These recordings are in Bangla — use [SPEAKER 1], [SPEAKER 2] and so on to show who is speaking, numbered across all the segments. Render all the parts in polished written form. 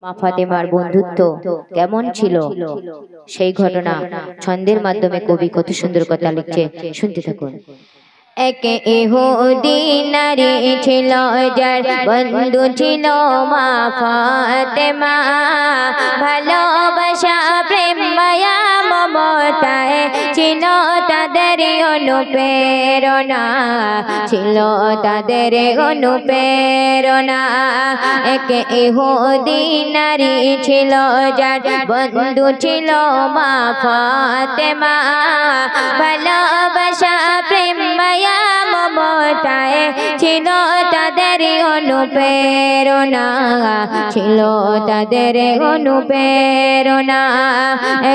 [SPEAKER 1] মা ফাতেমার বন্ধুত্ব কেমন ছিল সেই ঘটনা ছন্দের মাধ্যমে কবি কত সুন্দর কথা লিখছে, শুনতে থাকুন। এক ইহুদি নারী ছিল যার বন্ধু ছিল মা ফাতেমা, ভালোবাসা প্রেম মায়া মমতায় ছিল তাদের অনুপ্রেরণা, ছিল তাদের অনুপ্রেরণা। এক ইহুদি নারী ছিল যার বন্ধু ছিল মা ফাতেমা, ভালোবাসা প্রেম মায়া মমতায় ছিল তাদের অনুপ্রেরণা, ছিল তাদের অনুপ্রেরণা।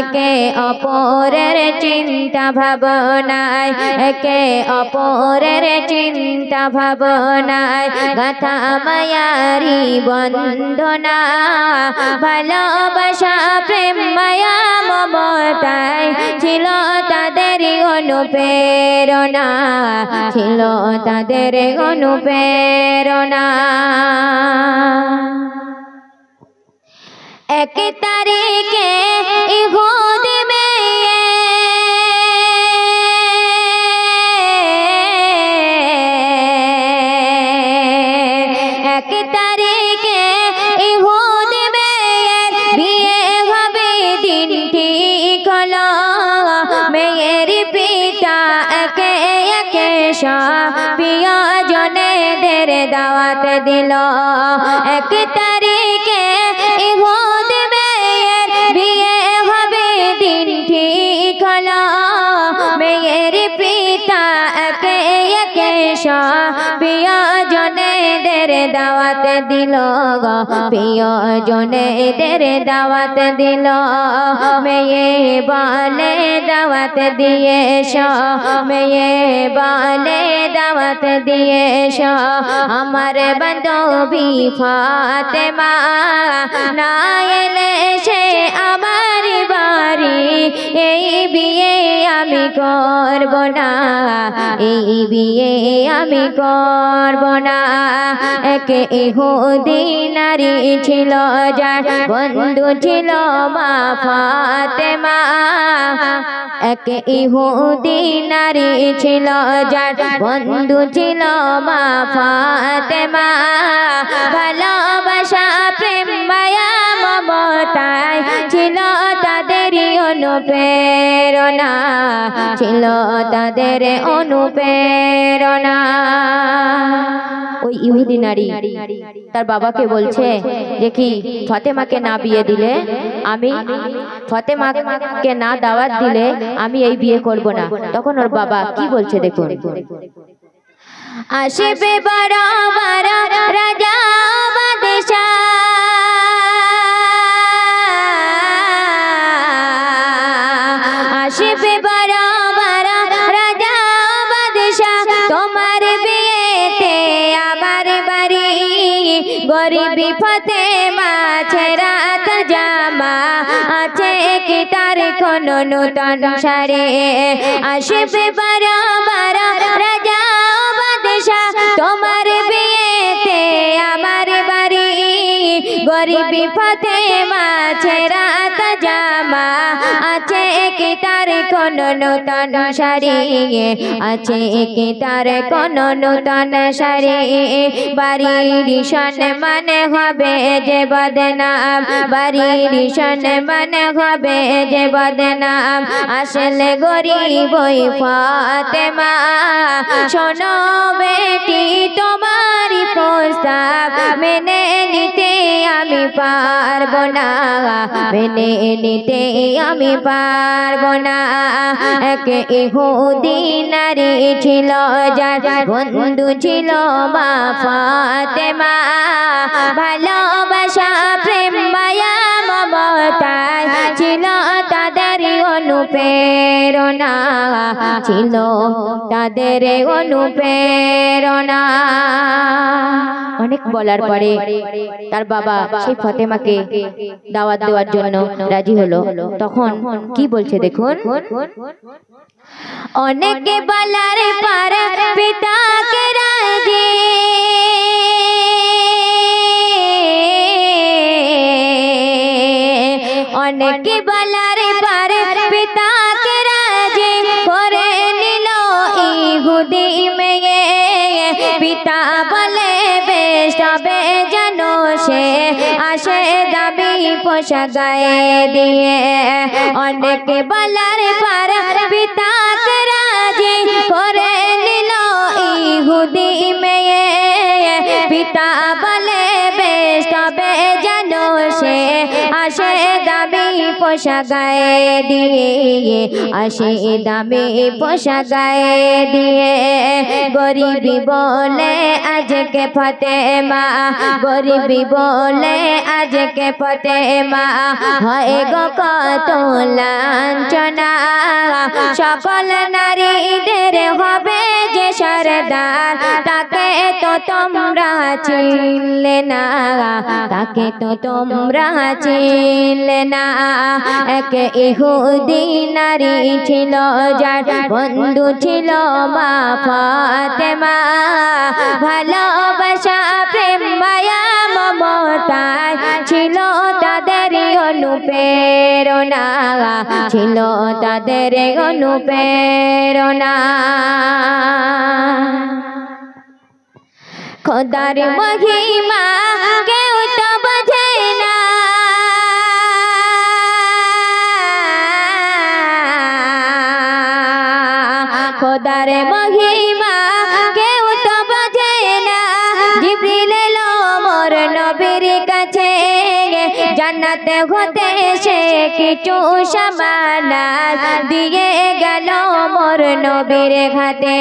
[SPEAKER 1] একে অপরের চিন্তা ভাবনায়, একে অপরের চিন্তা ভাবনায় গাথা মায়ারি বন্ধনা, ভালোবাসা প্রেম মায়া মমতায় ছিল তাদের অনুপ্রেরণা, ছিল তাদের অনুপ্রেরণা। এক তারিখে ইহুদ মেয়ে এক তারিখে ইহুদ মেয়ের বিয়ে হবে, দিন ঠিক হলো। মেয়ের পিতা একে একে প্রিয়জনেদের দাওয়াত দিল। এক তারিখে ইহুদ মেয়ের বিয়ে হবে, দিন ঠিক হলো। মেয়ের পিতা একে একে প্রিয়জনেদের দাওয়াত দিল, প্রিয়জনেদের দাওয়াত দিল। মেয়ে বলে দাওয়াত দিয়েছ, মেয়ে বলে দাওয়াত দিয়েছ আমার বান্ধবী ফাতেমা, না এলে সে আমার বাড়ি এই বিয়ে আমি করব না, এই বিয়ে আমি করব না। এক ইহুদি নারী ছিল যার বন্ধু ছিল মা ফাতেমা, এক ইহুদি নারী ছিল যার বন্ধু ছিল মা ফাতেমা, ভালোবাসা প্রেম মায়া মমতায় ছিল তাদের অনুপ্রেরণা, ছিল তাদের অনুপ্রেরণা। ওই ইহুদি নারী তার বাবাকে বলছে যে কি ফাতেমাকে না বিয়ে দিলে, আমি ফাতেমাকে না দাওয়াত দিলে আমি এই বিয়ে করব না। তখন ওর বাবা কি বলছে দেখুন। আসবে বড় বড় রাজা বাদশা, আসবে বড় বড় রাজা বাদশা, তোমার বিয়েতে আমার বাড়ি গরিবী ফাতেমা ছেঁড়া জামা আছে কি তার কোন নূতন শাড়ি। আসবে বড় বড় রাজা বাদশা, তোমার বিয়েতে আমার বাড়ি গরিবী ফাতেমা ছেঁড়া জামা আছে কি তার কোন নূতন শাড়ি, আছে কি তার কোন নূতন শাড়ি। বাড়ির সম্মান হবে যে বদনাম, বাড়ির সম্মান হবে যে বদনাম। আসলে গরিব ফাতেমা, শোনো বেটি তোমার প্রস্তাব মেনে নিতে আমি পারব না, মেনে নিতে আমি পারব না। এক ইহুদি নারী ছিল যার বন্ধু ছিল মা ফাতেমা, ভালোবাসা প্রেম মায়া মমতায় ছিল তাদের অনুপ্রেরণা, ছিল তাদের অনুপ্রেরণা। অনেক বলার পরে তার বাবা সেই ফাতেমাকে দাওয়াত দেওয়ার জন্য রাজি হলো। তখন কি বলছে দেখুন। অনেকে বলার পর পিতাকে রাজি অনেক বলার পারে পিতাকে রাজি করে নিল ইহুদি মেয়ে পিতা বলে বেশ তবে জানো সে আসে দাবি পোশাক গায়ে দিয়ে অনেক বলার পারে পিতাকে রাজি করে নিল ইহুদি মেয়ে পিতা বলে বেশ তবে জানো সে আসে দাবি পোশাক গায়ে দিয়ে আসে দাবি পোশাক গায়ে দিয়ে গরিবী বলে আজকে ফাতেমা গরিবী বলে আজকে ফাতেমা হয় গো কত লাঞ্ছনা সকল নারীদের হবে যে সরদার তাকে তো তোমরা চিনলে না তাকে তো তোমরা চিনলে না এক ইহুদি নারী ছিল যার বন্ধু ছিল মা ফাতেমা ভালোবাসা প্রেম মায়া মমতা ছিল তাদের অনুপ্রেরণা ছিল তাদের অনুপ্রেরণা খোদার মহিমা কেউ তো বোঝে না খোদার মহিমা কেউ তো বোঝে না জিবরিল এলো মোর নবীর কাছে জান্নাতে হতে সে কিছু সামানাত দিয়ে গেল মোর নবীর হাতে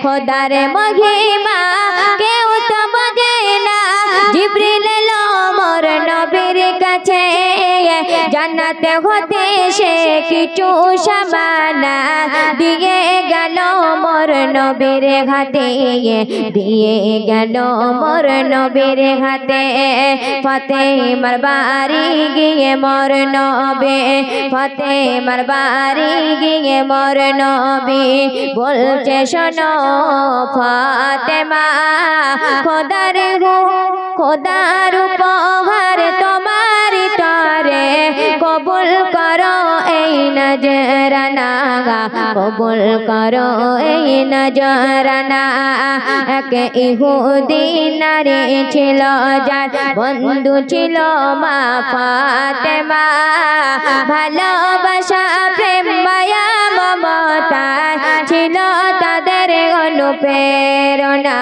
[SPEAKER 1] খোদার মহিমা কেউ তো বোঝে না জিবরিল এলো মোর নবীর কাছে জান্নাতে হতে সে কিছু সামানাত দিয়ে গেল মোর নবীর হাতে দিয়ে গেল মোর নবীর হাতে ফাতেমার বাড়ি গিয়ে মোর নবী ফাতেমার বাড়ি গিয়ে মোর নবী বলছে শোনো ফাতেমা খোদার উপহার তোমার তরে কবুল করো এই নজরানা কবুল করো এই নজরানা এক ইহুদি নারী ছিল যার বন্ধু ছিল মা ফাতেমা ভালোবাসা প্রেম মায়া মমতা ছিল তাদের অনুপ্রেরণা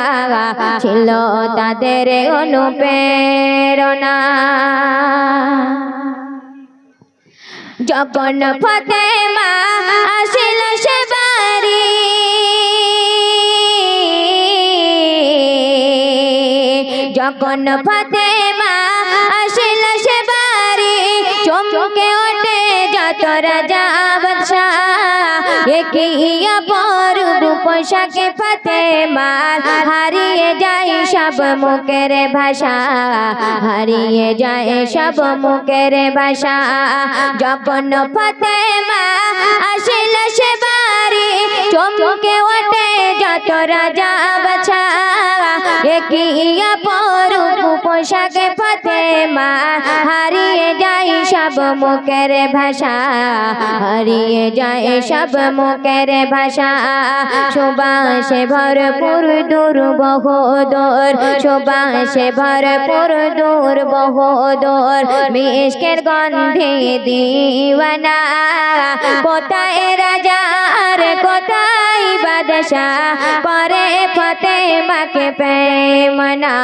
[SPEAKER 1] ছিল তাদের অনুপ্রেরণা যখন ফাতেমা আসিল সে বাড়ি যখন ফাতেমা আসিল সে বাড়ি চমকে ওঠে যত রাজা বাদশাহ একই অপরূপ পোশাকে ফাতেমার হারিয়ে যায় সব মুখের ভাষা হারিয়ে যায় সব মুখের ভাষা যখন ফাতেমা আসিল সে বাড়ি চমকে ওঠে যত রাজা বাদশাহ একই অপরূপ পোশাকে ফাতেমা হারিয়ে যায় সব মুখের ভাষা হারিয়ে যায় সব মুখের ভাষা সুবাসে ভরপুর দূর বহদুর সুবাসে ভরপুর দূর বহদুর মিষ্কের গন্ধে দিওয়ানা কোথায় রাজা আর কোথায় বাদশাহ পরে ফাতেমাকে প্রেমনা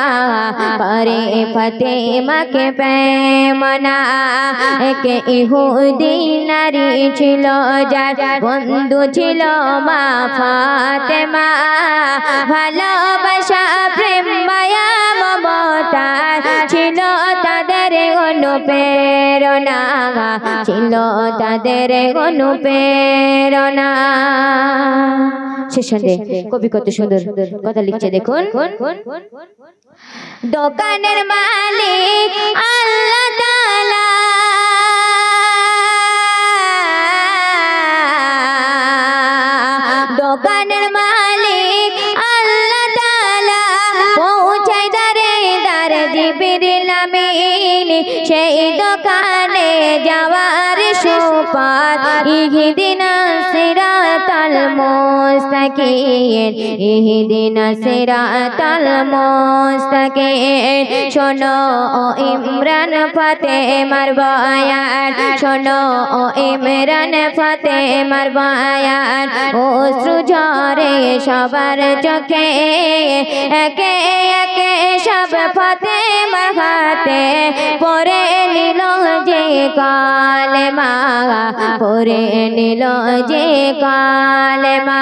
[SPEAKER 1] পরে ফাতেমাকে প্রেমনা এক ইহুদি নারী ছিল যার বন্ধু ছিল মা ফাতেমা ভালোবাসা প্রেম মায়া মমতা ছিল তাদের অনুপ্রেরণা ছিল তাদের অনুপ্রেরণা শেষে কবি কত সুন্দর কথা লিখছে দেখুন দোকানের মালিক আল্লাহ তাআলা দোকানের মালিক আল্লাহ তাআলা পৌঁছায় দারে দারে জিবরিল আমিন সেই দোকানে যাওয়ার সুপার ইহদিনা সিরাতাল মুস্তাকিম ইহদিনা সিরাতাল মুস্তাকিম শোনো ও ইমরান ফাতেমার বয়ান শোনো ও ইমরান ফাতেমার বয়ান অশ্রু ঝরে সবার চোখে একে একে সব ফাতেমার হাতে পরে নিল যে কালেমা পরে নিল যে কালেমা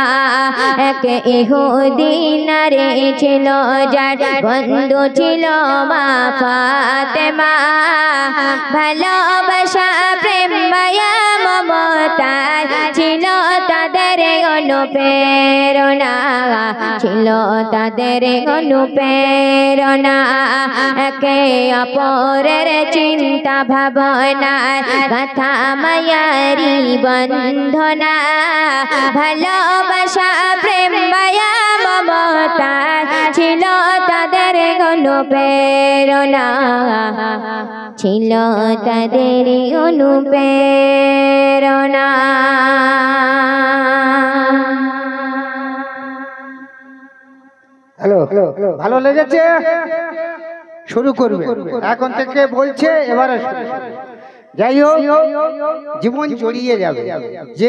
[SPEAKER 1] এক ইহুদি নারী ছিল যার বন্ধু ছিল মা ফাতেমা ভালোবাসা প্রেম মায়া মমতা ছিল তাদের অনুপ্রেরণা ছিল তাদের অনুপ্রেরণা একে অপরের চিন্তা ভাবনা কথা মায়ারি বন্ধনা ভালোবাসা প্রেম মায়া মমতা ছিল তাদের অনুপ্রেরণা ছিল তাদের অনুপ্রেরণা
[SPEAKER 2] হ্যালো ভালো লেগেছে শুরু করবে এখন থেকে বলছে এবারে যাই হোক জীবন জড়িয়ে যাবে যে